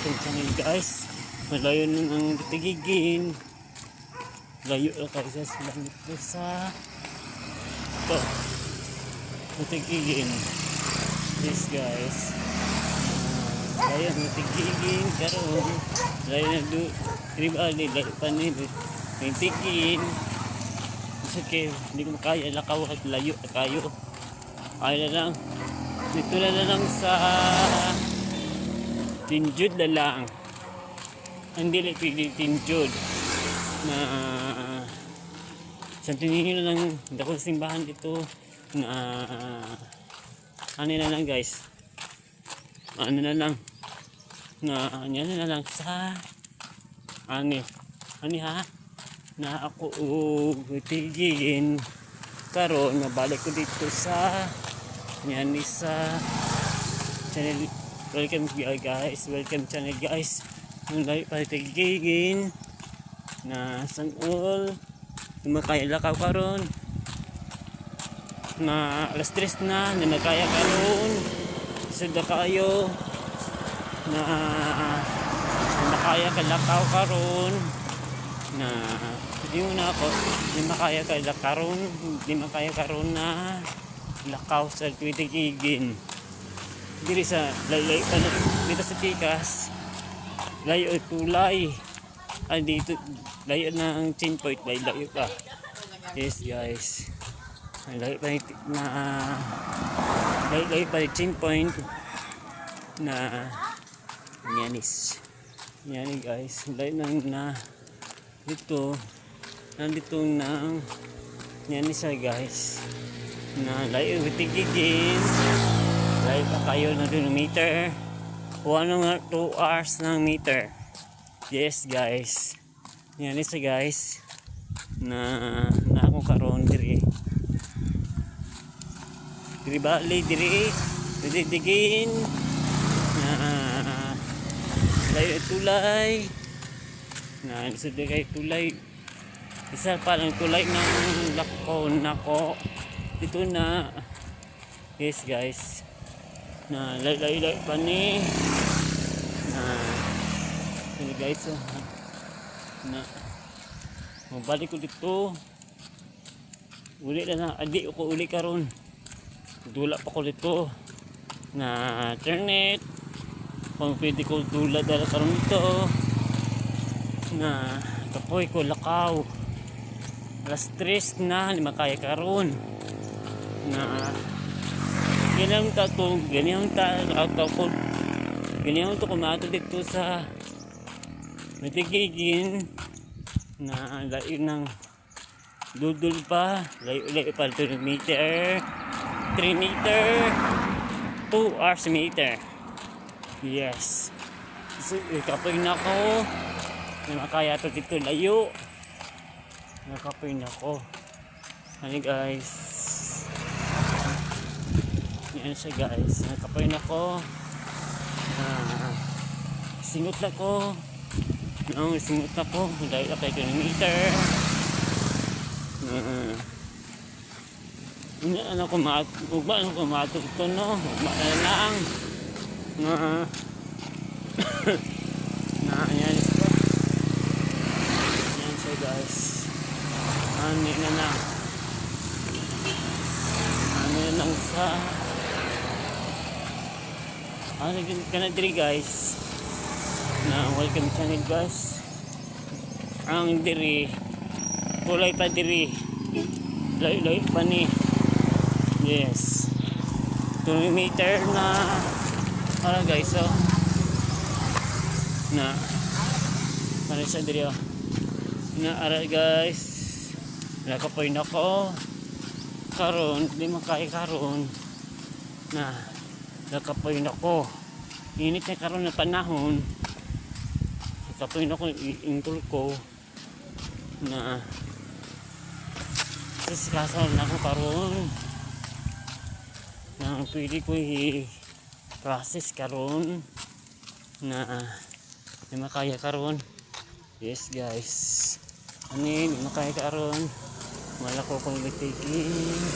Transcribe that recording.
welcome channel guys. Malayo nun ang tigigin. Layo na kayo sa langit ko sa ito tigigin. Yes guys, layo na tigigin karon. Layo na do ribali layo pa nila yung tigigin. Sige, hindi ko makaya lakaw at layo na kayo. Kaya na lang dito na lang sa tinjud na lang. Hindi lang pili tinjud na sa tingin na lang dako simbahan dito na ano na lang guys, ano na lang na ano na lang sa ani ha na ako tigigin karon mabalik ko dito sa yan sa channel. Welcome guys, welcome channel guys. Nung layo pa tigigin na san all makaya lakaw karon na alas 3 na nakaya karon sada kayo na nakaya ka lakaw karon na hindi mo na ako hindi makaya ka lakaron, hindi makaya karon na lakaw sa tigigin diri sa layo dito sa Tikas. Layo tulay dito, layo ng chain point, layo pa. Yes guys, layo pa na layo pa chain point na yanis yan guys. Layo na dito nandito ng yanis guys na layo tigigin. Layo pa kayo na 2 meter. 2 hours ng meter. Yes guys, yan isa guys na ako karon diri bali diri didigin na layo tulay na isod kay tulay isa pa lang tulay ng lako nako dito na. Yes guys, na layo pa ni ini guys na mabalik ko dito uli na adi ko uli karon dula pa ko dito na internet kung pwede ko dula dala karon dito na kapoy ko lakaw alas 3 na lima kaya karon na ganyan ta to ganyan ta ako ganyan to kumato dito sa natigigin na layo ng dudul pa layo pa 2 meter 3 meter 2 hours meter. Yes, so kapoy na ako na makaya to dito layo nakapoy na ako. Ano guys, yan siya guys, nakapoy na ako singot na ko singot na ko dahil na kay kilometer ano ko mato ito no lang na yan siya guys. Ano na lang sa ano ka na diri guys na welcome channel guys. Ang diri kulay pa diri layo pa ni. Yes, 2 meter na para guys na para siya diri na ara guys nakapoy na ko karon di makay karon na nakapoy na ko init na karon na panahon. Nakapoy na ko ingkol ko na sisikasal na ako karon na pwede ko i-process karon na di makaya karon. Yes guys, ano di makaya karon wala ko kung bitigin.